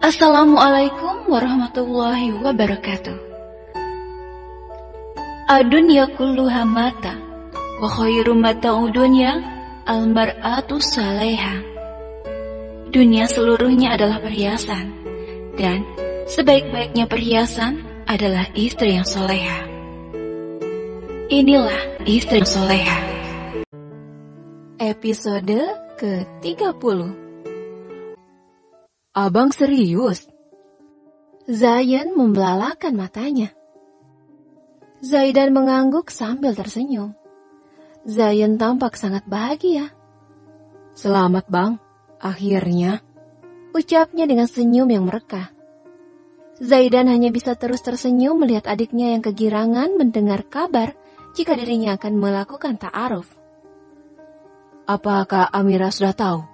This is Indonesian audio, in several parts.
Assalamualaikum warahmatullahi wabarakatuh. Ad-dunya kulluha mata, wa khairu mata'ud dunya al-mar'atu salihah. Dunia seluruhnya adalah perhiasan, dan sebaik-baiknya perhiasan adalah istri yang soleha. Inilah istri yang soleha. Episode ke-30. Abang serius? Zayan membelalakan matanya. Zaidan mengangguk sambil tersenyum. Zayan tampak sangat bahagia. Selamat bang, akhirnya, ucapnya dengan senyum yang merekah. Zaidan hanya bisa terus tersenyum melihat adiknya yang kegirangan mendengar kabar jika dirinya akan melakukan ta'aruf. Apakah Amira sudah tahu?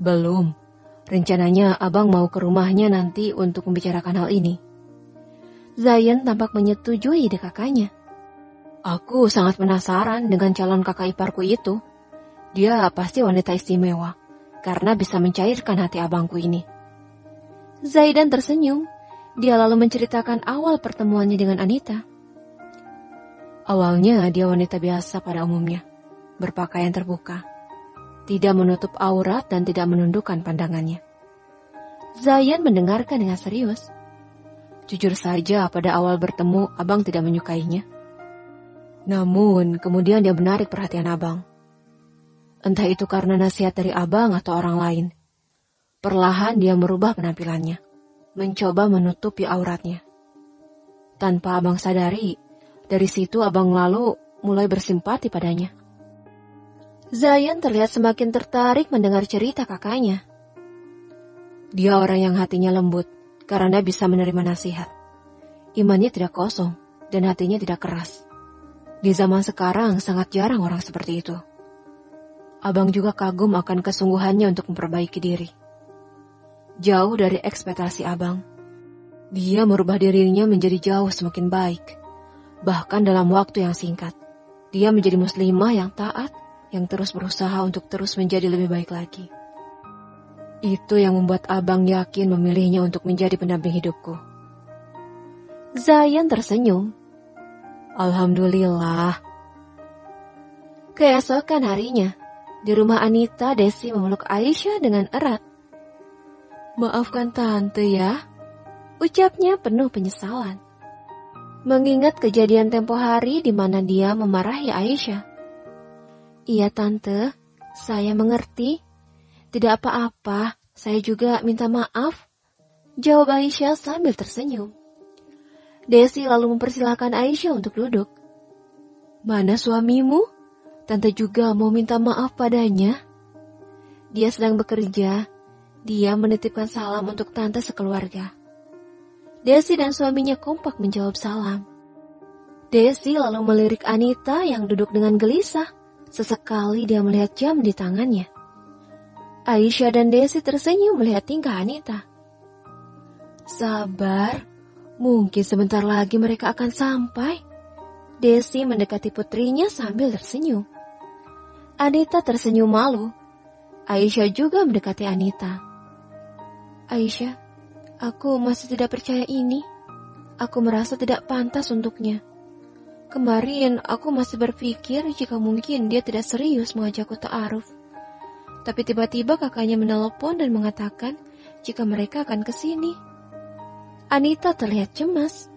Belum. Rencananya abang mau ke rumahnya nanti untuk membicarakan hal ini. Zayan tampak menyetujui ide kakaknya. Aku sangat penasaran dengan calon kakak iparku itu. Dia pasti wanita istimewa, karena bisa mencairkan hati abangku ini. Zaidan tersenyum. Dia lalu menceritakan awal pertemuannya dengan Anita. Awalnya dia wanita biasa pada umumnya, berpakaian terbuka, tidak menutup aurat dan tidak menundukkan pandangannya. Zayan mendengarkan dengan serius. Jujur saja pada awal bertemu abang tidak menyukainya. Namun kemudian dia menarik perhatian abang. Entah itu karena nasihat dari abang atau orang lain. Perlahan dia merubah penampilannya, mencoba menutupi auratnya. Tanpa abang sadari, dari situ abang lalu mulai bersimpati padanya. Zayan terlihat semakin tertarik mendengar cerita kakaknya. Dia orang yang hatinya lembut karena bisa menerima nasihat. Imannya tidak kosong dan hatinya tidak keras. Di zaman sekarang sangat jarang orang seperti itu. Abang juga kagum akan kesungguhannya untuk memperbaiki diri. Jauh dari ekspektasi abang, dia merubah dirinya menjadi jauh semakin baik. Bahkan dalam waktu yang singkat, dia menjadi muslimah yang taat, yang terus berusaha untuk terus menjadi lebih baik lagi. Itu yang membuat abang yakin memilihnya untuk menjadi pendamping hidupku. Zayan tersenyum. Alhamdulillah. Keesokan harinya, di rumah Anita, Desi memeluk Aisyah dengan erat. Maafkan tante ya, ucapnya penuh penyesalan. Mengingat kejadian tempo hari di mana dia memarahi Aisyah. Iya tante, saya mengerti. Tidak apa-apa, saya juga minta maaf. Jawab Aisyah sambil tersenyum. Desi lalu mempersilahkan Aisyah untuk duduk. Mana suamimu? Tante juga mau minta maaf padanya. Dia sedang bekerja. Dia menitipkan salam untuk tante sekeluarga. Desi dan suaminya kompak menjawab salam. Desi lalu melirik Anita yang duduk dengan gelisah. Sesekali dia melihat jam di tangannya. Aisyah dan Desi tersenyum melihat tingkah Anita. Sabar, mungkin sebentar lagi mereka akan sampai. Desi mendekati putrinya sambil tersenyum. Anita tersenyum malu. Aisyah juga mendekati Anita. Aisyah, aku masih tidak percaya ini. Aku merasa tidak pantas untuknya. Kemarin aku masih berpikir jika mungkin dia tidak serius mengajakku ta'aruf. Tapi tiba-tiba kakaknya menelepon dan mengatakan jika mereka akan ke sini. Anita terlihat cemas.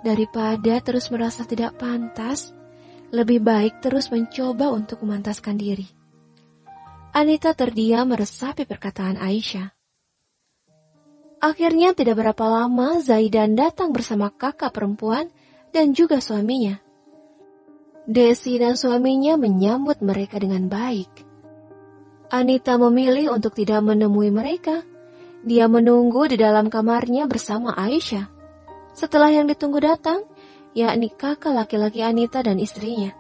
Daripada terus merasa tidak pantas, lebih baik terus mencoba untuk memantaskan diri. Anita terdiam meresapi perkataan Aisyah. Akhirnya tidak berapa lama Zaidan datang bersama kakak perempuan dan juga suaminya. Desi dan suaminya menyambut mereka dengan baik. Anita memilih untuk tidak menemui mereka. Dia menunggu di dalam kamarnya bersama Aisyah. Setelah yang ditunggu datang, yakni kakak laki-laki Anita dan istrinya.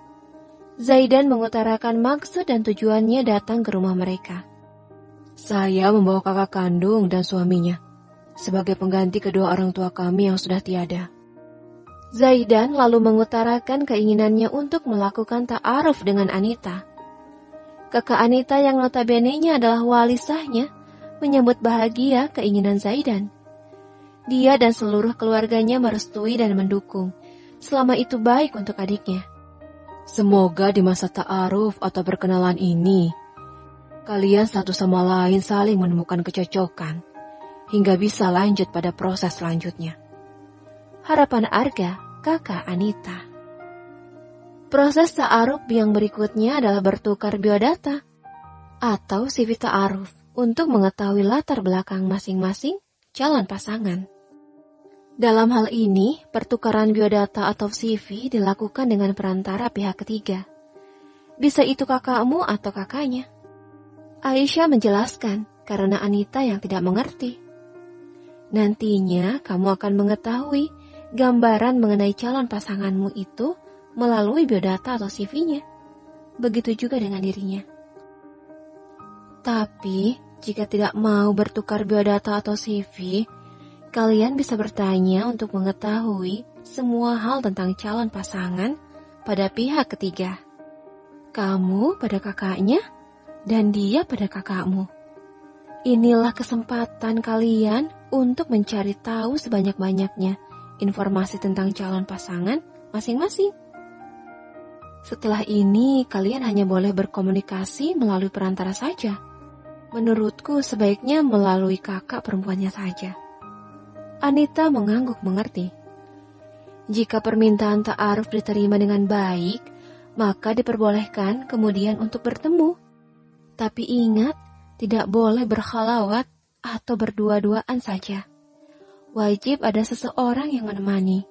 Zaidan mengutarakan maksud dan tujuannya datang ke rumah mereka. Saya membawa kakak kandung dan suaminya sebagai pengganti kedua orang tua kami yang sudah tiada. Zaidan lalu mengutarakan keinginannya untuk melakukan ta'aruf dengan Anita. Kakak Anita yang notabene-nya adalah wali sahnya, menyambut bahagia keinginan Zaidan. Dia dan seluruh keluarganya merestui dan mendukung, selama itu baik untuk adiknya. Semoga di masa ta'aruf atau perkenalan ini, kalian satu sama lain saling menemukan kecocokan, hingga bisa lanjut pada proses selanjutnya. Harapan Arga, kakak Anita. Proses ta'aruf yang berikutnya adalah bertukar biodata atau CV ta'aruf untuk mengetahui latar belakang masing-masing calon pasangan. Dalam hal ini, pertukaran biodata atau CV dilakukan dengan perantara pihak ketiga. Bisa itu kakakmu atau kakaknya. Aisyah menjelaskan karena Anita yang tidak mengerti. Nantinya kamu akan mengetahui gambaran mengenai calon pasanganmu itu melalui biodata atau CV-nya. Begitu juga dengan dirinya. Tapi, jika tidak mau bertukar biodata atau CV, kalian bisa bertanya untuk mengetahui semua hal tentang calon pasangan pada pihak ketiga. Kamu pada kakaknya, dan dia pada kakakmu. Inilah kesempatan kalian untuk mencari tahu sebanyak-banyaknya informasi tentang calon pasangan masing-masing. Setelah ini, kalian hanya boleh berkomunikasi melalui perantara saja. Menurutku, sebaiknya melalui kakak perempuannya saja. Anita mengangguk mengerti. Jika permintaan ta'aruf diterima dengan baik, maka diperbolehkan kemudian untuk bertemu. Tapi ingat, tidak boleh berkhalawat atau berdua-duaan saja. Wajib ada seseorang yang menemani.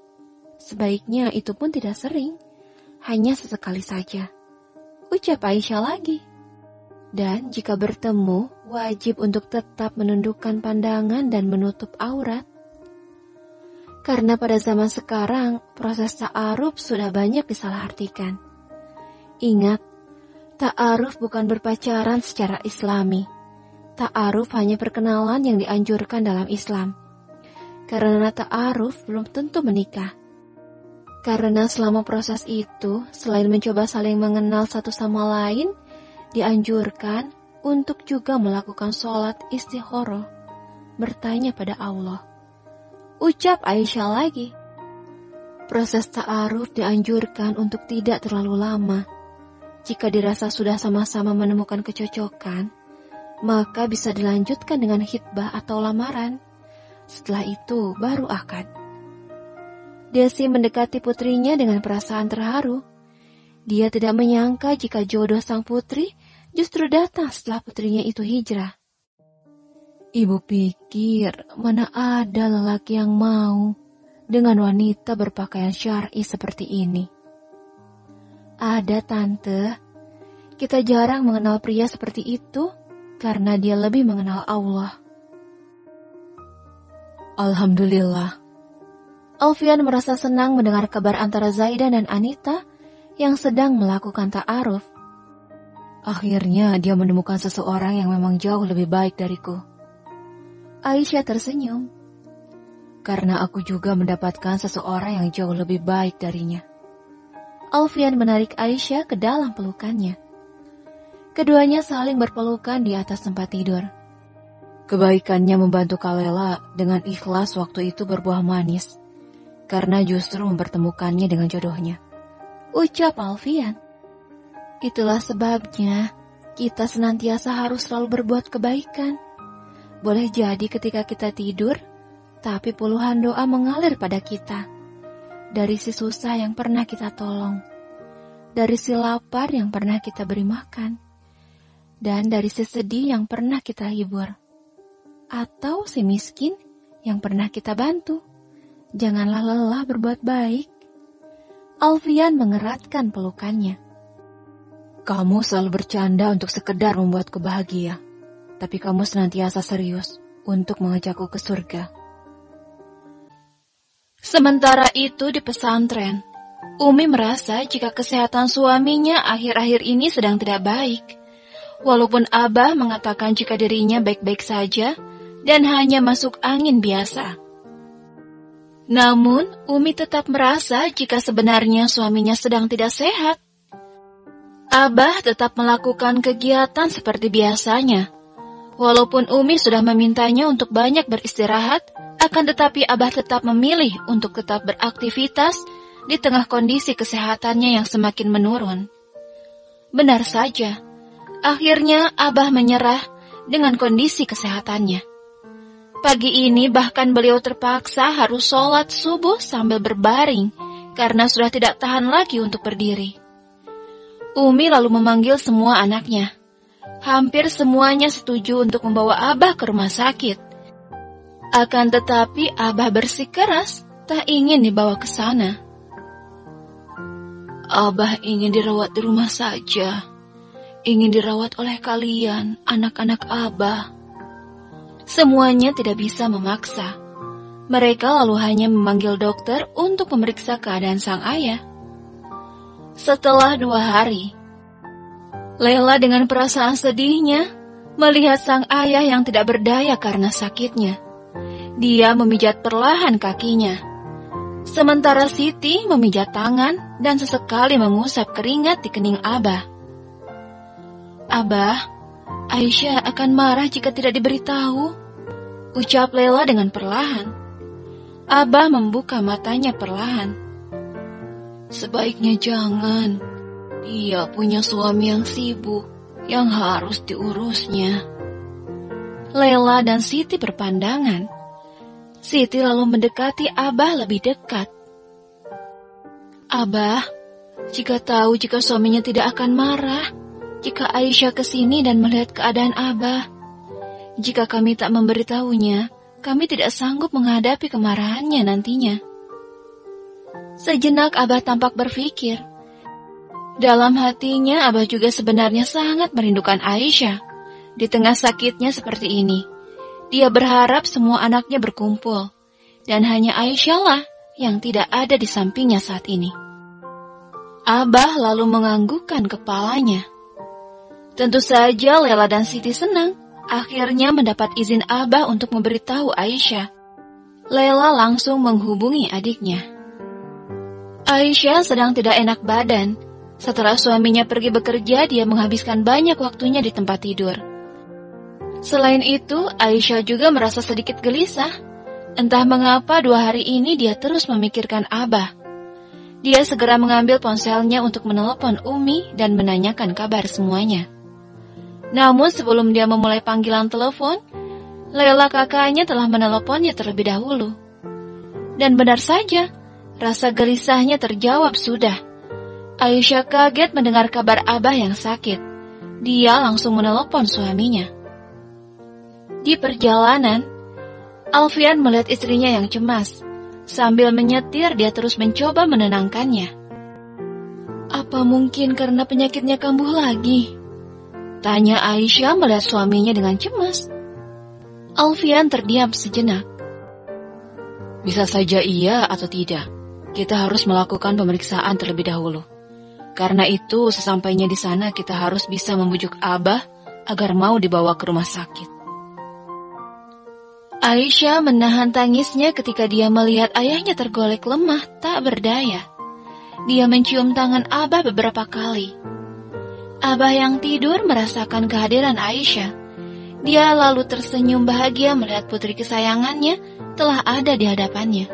Sebaiknya itu pun tidak sering, hanya sesekali saja. Ucap Aisyah lagi. Dan jika bertemu, wajib untuk tetap menundukkan pandangan dan menutup aurat. Karena pada zaman sekarang, proses ta'aruf sudah banyak disalahartikan. Ingat, ta'aruf bukan berpacaran secara islami. Ta'aruf hanya perkenalan yang dianjurkan dalam Islam. Karena ta'aruf belum tentu menikah. Karena selama proses itu, selain mencoba saling mengenal satu sama lain, dianjurkan untuk juga melakukan sholat istikharah, bertanya pada Allah. Ucap Aisyah lagi. Proses ta'aruf dianjurkan untuk tidak terlalu lama. Jika dirasa sudah sama-sama menemukan kecocokan, maka bisa dilanjutkan dengan khitbah atau lamaran. Setelah itu baru akad. Desi mendekati putrinya dengan perasaan terharu. Dia tidak menyangka jika jodoh sang putri justru datang setelah putrinya itu hijrah. Ibu pikir mana ada lelaki yang mau dengan wanita berpakaian syar'i seperti ini. Ada, Tante. Kita jarang mengenal pria seperti itu karena dia lebih mengenal Allah. Alhamdulillah. Alfian merasa senang mendengar kabar antara Zaidan dan Anita yang sedang melakukan ta'aruf. Akhirnya dia menemukan seseorang yang memang jauh lebih baik dariku. Aisyah tersenyum. Karena aku juga mendapatkan seseorang yang jauh lebih baik darinya. Alfian menarik Aisyah ke dalam pelukannya. Keduanya saling berpelukan di atas tempat tidur. Kebaikannya membantu Kalela dengan ikhlas waktu itu berbuah manis, karena justru mempertemukannya dengan jodohnya. Ucap Alfian. Itulah sebabnya kita senantiasa harus selalu berbuat kebaikan. Boleh jadi ketika kita tidur, tapi puluhan doa mengalir pada kita. Dari si susah yang pernah kita tolong, dari si lapar yang pernah kita beri makan, dan dari si sedih yang pernah kita hibur, atau si miskin yang pernah kita bantu. Janganlah lelah berbuat baik. Alfian mengeratkan pelukannya. Kamu selalu bercanda untuk sekedar membuatku bahagia, tapi kamu senantiasa serius untuk mengajakku ke surga. Sementara itu di pesantren, Umi merasa jika kesehatan suaminya akhir-akhir ini sedang tidak baik. Walaupun Abah mengatakan jika dirinya baik-baik saja dan hanya masuk angin biasa. Namun, Umi tetap merasa jika sebenarnya suaminya sedang tidak sehat. Abah tetap melakukan kegiatan seperti biasanya. Walaupun Umi sudah memintanya untuk banyak beristirahat, akan tetapi Abah tetap memilih untuk tetap beraktivitas di tengah kondisi kesehatannya yang semakin menurun. Benar saja, akhirnya Abah menyerah dengan kondisi kesehatannya. Pagi ini bahkan beliau terpaksa harus sholat subuh sambil berbaring karena sudah tidak tahan lagi untuk berdiri. Umi lalu memanggil semua anaknya. Hampir semuanya setuju untuk membawa Abah ke rumah sakit. Akan tetapi Abah bersikeras tak ingin dibawa ke sana. Abah ingin dirawat di rumah saja. Ingin dirawat oleh kalian, anak-anak Abah. Semuanya tidak bisa memaksa. Mereka lalu hanya memanggil dokter untuk memeriksa keadaan sang ayah. Setelah 2 hari, Lela dengan perasaan sedihnya melihat sang ayah yang tidak berdaya karena sakitnya. Dia memijat perlahan kakinya. Sementara Siti memijat tangan dan sesekali mengusap keringat di kening Abah. Abah, Aisyah akan marah jika tidak diberitahu, ucap Lela dengan perlahan. Abah membuka matanya perlahan. Sebaiknya jangan. Dia punya suami yang sibuk, yang harus diurusnya. Lela dan Siti berpandangan. Siti lalu mendekati Abah lebih dekat. Abah, jika tahu jika suaminya tidak akan marah, jika Aisyah ke sini dan melihat keadaan Abah, jika kami tak memberitahunya, kami tidak sanggup menghadapi kemarahannya nantinya. Sejenak Abah tampak berpikir. Dalam hatinya Abah juga sebenarnya sangat merindukan Aisyah. Di tengah sakitnya seperti ini, dia berharap semua anaknya berkumpul, dan hanya Aisyah lah yang tidak ada di sampingnya saat ini. Abah lalu menganggukkan kepalanya. Tentu saja Lela dan Siti senang akhirnya mendapat izin Abah untuk memberitahu Aisyah. Lela langsung menghubungi adiknya. Aisyah sedang tidak enak badan. Setelah suaminya pergi bekerja, dia menghabiskan banyak waktunya di tempat tidur. Selain itu, Aisyah juga merasa sedikit gelisah. Entah mengapa 2 hari ini dia terus memikirkan Abah. Dia segera mengambil ponselnya untuk menelepon Umi dan menanyakan kabar semuanya. Namun sebelum dia memulai panggilan telepon, Lela kakaknya telah meneleponnya terlebih dahulu. Dan benar saja, rasa gelisahnya terjawab sudah. Aisyah kaget mendengar kabar Abah yang sakit. Dia langsung menelepon suaminya. Di perjalanan, Alfian melihat istrinya yang cemas. Sambil menyetir, dia terus mencoba menenangkannya. Apa mungkin karena penyakitnya kambuh lagi? Tanya Aisyah melihat suaminya dengan cemas. Alfian terdiam sejenak. Bisa saja iya atau tidak. Kita harus melakukan pemeriksaan terlebih dahulu. Karena itu, sesampainya di sana kita harus bisa membujuk Abah agar mau dibawa ke rumah sakit. Aisyah menahan tangisnya ketika dia melihat ayahnya tergolek lemah, tak berdaya. Dia mencium tangan Abah beberapa kali. Abah yang tidur merasakan kehadiran Aisyah. Dia lalu tersenyum bahagia melihat putri kesayangannya telah ada di hadapannya.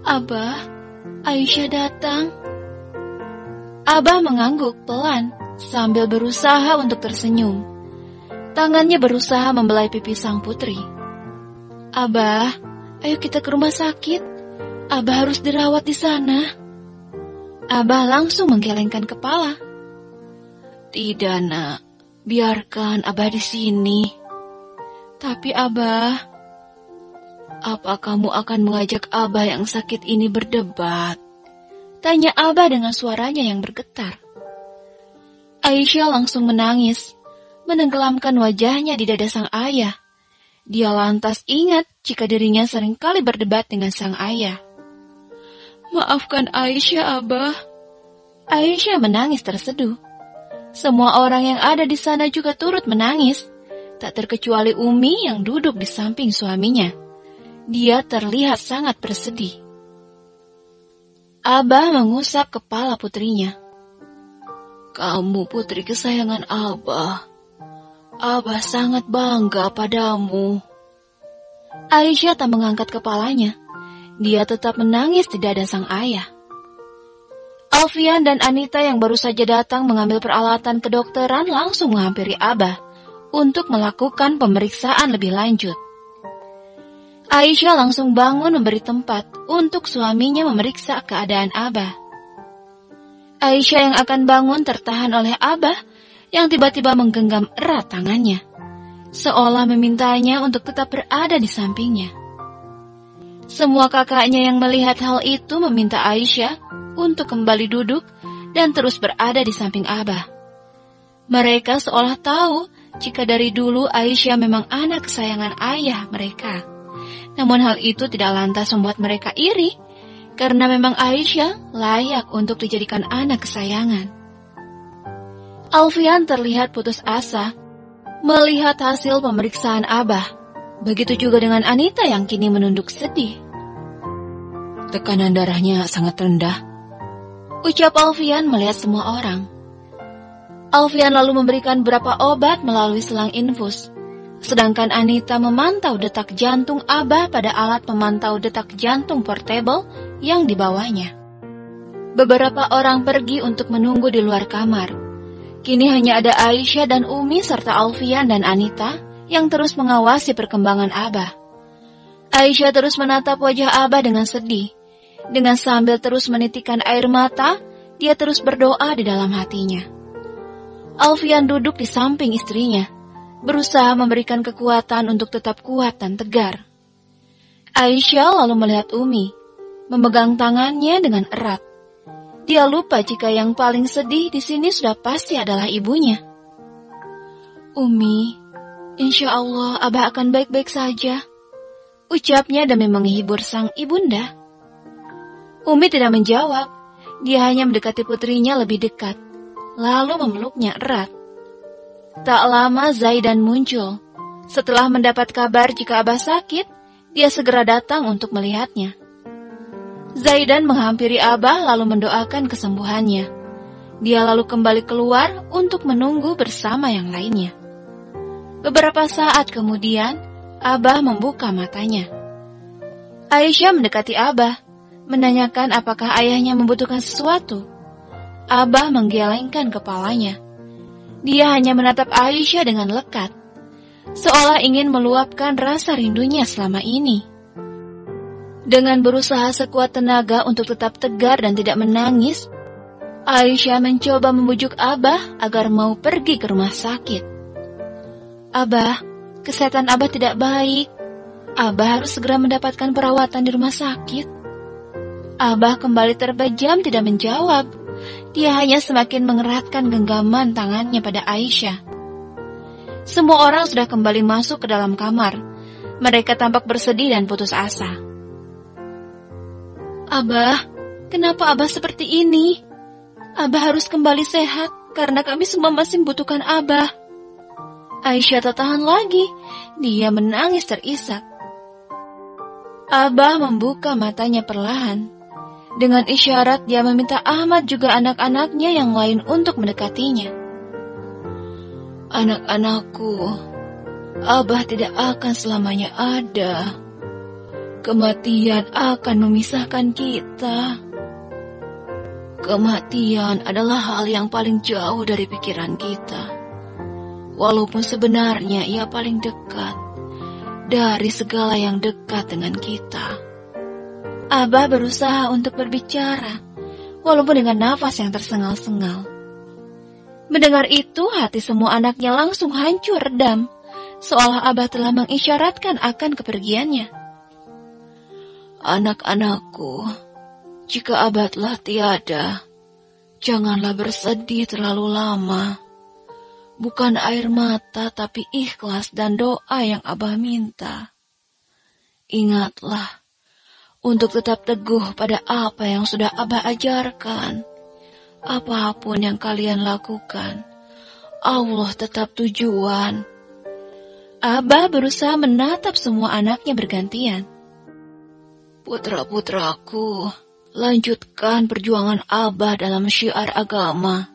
Abah, Aisyah datang. Abah mengangguk pelan sambil berusaha untuk tersenyum. Tangannya berusaha membelai pipi sang putri. Abah, ayo kita ke rumah sakit. Abah harus dirawat di sana. Abah langsung menggelengkan kepala. Tidak, Nak. Biarkan Abah di sini. Tapi Abah, apa kamu akan mengajak Abah yang sakit ini berdebat? Tanya Abah dengan suaranya yang bergetar. Aisyah langsung menangis, menenggelamkan wajahnya di dada sang ayah. Dia lantas ingat jika dirinya seringkali berdebat dengan sang ayah. Maafkan Aisyah, Abah. Aisyah menangis terseduh. Semua orang yang ada di sana juga turut menangis, tak terkecuali Umi yang duduk di samping suaminya. Dia terlihat sangat bersedih. Abah mengusap kepala putrinya. Kamu putri kesayangan Abah. Abah sangat bangga padamu. Aisyah tak mengangkat kepalanya. Dia tetap menangis di dada sang ayah. Alfian dan Anita yang baru saja datang mengambil peralatan kedokteran langsung menghampiri Abah untuk melakukan pemeriksaan lebih lanjut. Aisyah langsung bangun memberi tempat untuk suaminya memeriksa keadaan Abah. Aisyah yang akan bangun tertahan oleh Abah yang tiba-tiba menggenggam erat tangannya, seolah memintanya untuk tetap berada di sampingnya. Semua kakaknya yang melihat hal itu meminta Aisyah untuk kembali duduk dan terus berada di samping Abah. Mereka seolah tahu jika dari dulu Aisyah memang anak kesayangan ayah mereka. Namun hal itu tidak lantas membuat mereka iri, karena memang Aisyah layak untuk dijadikan anak kesayangan. Alfian terlihat putus asa melihat hasil pemeriksaan Abah. Begitu juga dengan Anita yang kini menunduk sedih. Tekanan darahnya sangat rendah, ucap Alfian melihat semua orang. Alfian lalu memberikan beberapa obat melalui selang infus, sedangkan Anita memantau detak jantung Abah pada alat pemantau detak jantung portable yang dibawanya. Beberapa orang pergi untuk menunggu di luar kamar. Kini hanya ada Aisyah dan Umi serta Alfian dan Anita yang terus mengawasi perkembangan Abah. Aisyah terus menatap wajah Abah dengan sedih. Dengan sambil terus menitikkan air mata, dia terus berdoa di dalam hatinya. Alfian duduk di samping istrinya, berusaha memberikan kekuatan untuk tetap kuat dan tegar. Aisyah lalu melihat Umi, memegang tangannya dengan erat. Dia lupa jika yang paling sedih di sini sudah pasti adalah ibunya. Umi, insya Allah Abah akan baik-baik saja, ucapnya demi menghibur sang ibunda. Umi tidak menjawab, dia hanya mendekati putrinya lebih dekat, lalu memeluknya erat. Tak lama Zaidan muncul. Setelah mendapat kabar jika Abah sakit, dia segera datang untuk melihatnya. Zaidan menghampiri Abah lalu mendoakan kesembuhannya. Dia lalu kembali keluar untuk menunggu bersama yang lainnya. Beberapa saat kemudian, Abah membuka matanya. Aisyah mendekati Abah, menanyakan apakah ayahnya membutuhkan sesuatu. Abah menggelengkan kepalanya. Dia hanya menatap Aisyah dengan lekat, seolah ingin meluapkan rasa rindunya selama ini. Dengan berusaha sekuat tenaga untuk tetap tegar dan tidak menangis, Aisyah mencoba membujuk Abah agar mau pergi ke rumah sakit. Abah, kesehatan Abah tidak baik. Abah harus segera mendapatkan perawatan di rumah sakit. Abah kembali terbejam tidak menjawab. Dia hanya semakin mengeratkan genggaman tangannya pada Aisyah. Semua orang sudah kembali masuk ke dalam kamar. Mereka tampak bersedih dan putus asa. Abah, kenapa Abah seperti ini? Abah harus kembali sehat karena kami semua masih membutuhkan Abah. Aisyah tak tahan lagi. Dia menangis terisak. Abah membuka matanya perlahan. Dengan isyarat dia meminta Ahmad juga anak-anaknya yang lain untuk mendekatinya. Anak-anakku, Abah tidak akan selamanya ada. Kematian akan memisahkan kita. Kematian adalah hal yang paling jauh dari pikiran kita. Walaupun sebenarnya ia paling dekat dari segala yang dekat dengan kita. Abah berusaha untuk berbicara, walaupun dengan nafas yang tersengal-sengal. Mendengar itu, hati semua anaknya langsung hancur redam, seolah Abah telah mengisyaratkan akan kepergiannya. Anak-anakku, jika Abah telah tiada, janganlah bersedih terlalu lama. Bukan air mata, tapi ikhlas dan doa yang Abah minta. Ingatlah, untuk tetap teguh pada apa yang sudah Abah ajarkan. Apapun yang kalian lakukan, Allah tetap tujuan. Abah berusaha menatap semua anaknya bergantian. Putra-putraku, lanjutkan perjuangan Abah dalam syiar agama.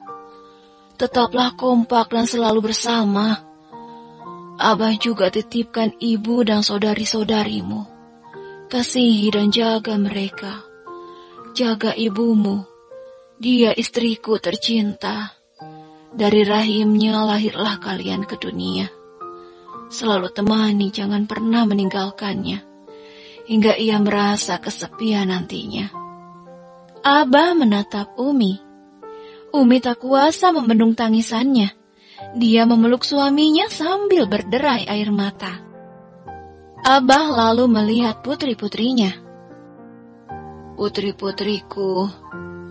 Tetaplah kompak dan selalu bersama. Abah juga titipkan ibu dan saudari-saudarimu. Kasihi dan jaga mereka. Jaga ibumu. Dia istriku tercinta. Dari rahimnya lahirlah kalian ke dunia. Selalu temani, jangan pernah meninggalkannya. Hingga ia merasa kesepian nantinya. Abah menatap Umi. Umi tak kuasa membendung tangisannya. Dia memeluk suaminya sambil berderai air mata. Abah lalu melihat putri-putrinya. Putri-putriku,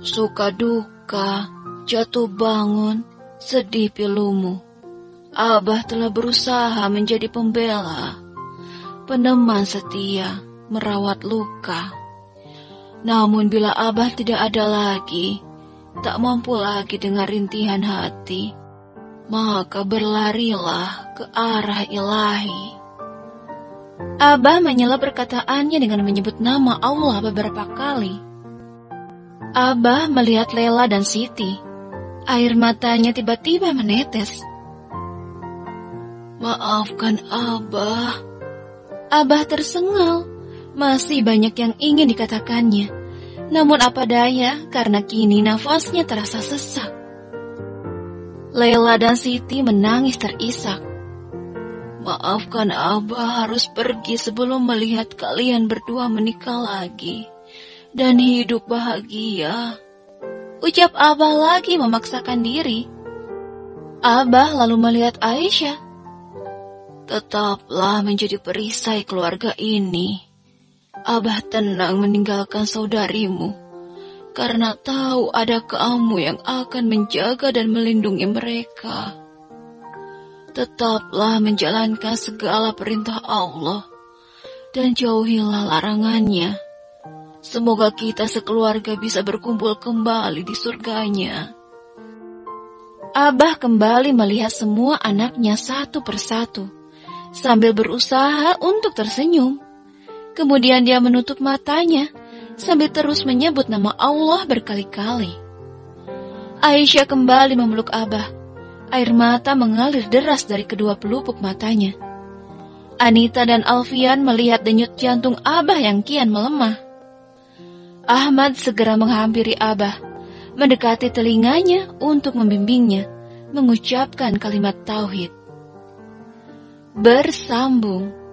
suka duka, jatuh bangun, sedih pilumu. Abah telah berusaha menjadi pembela, peneman setia, merawat luka. Namun bila Abah tidak ada lagi, tak mampu lagi dengan rintihan hati, maka berlarilah ke arah ilahi. Abah menyela perkataannya dengan menyebut nama Allah beberapa kali. Abah melihat Lela dan Siti. Air matanya tiba-tiba menetes. Maafkan Abah. Abah tersengal. Masih banyak yang ingin dikatakannya. Namun apa daya, karena kini nafasnya terasa sesak. Lela dan Siti menangis terisak. Maafkan Abah harus pergi sebelum melihat kalian berdua menikah lagi dan hidup bahagia. Ucap Abah lagi memaksakan diri. Abah lalu melihat Aisyah. Tetaplah menjadi perisai keluarga ini. Abah tenang meninggalkan saudarimu. Karena tahu ada kamu yang akan menjaga dan melindungi mereka. Tetaplah menjalankan segala perintah Allah dan jauhilah larangannya. Semoga kita sekeluarga bisa berkumpul kembali di surganya. Abah kembali melihat semua anaknya satu persatu, sambil berusaha untuk tersenyum. Kemudian dia menutup matanya, sambil terus menyebut nama Allah berkali-kali. Aisyah kembali memeluk Abah. Air mata mengalir deras dari kedua pelupuk matanya. Anita dan Alfian melihat denyut jantung Abah yang kian melemah. Ahmad segera menghampiri Abah, mendekati telinganya untuk membimbingnya, mengucapkan kalimat tauhid. Bersambung.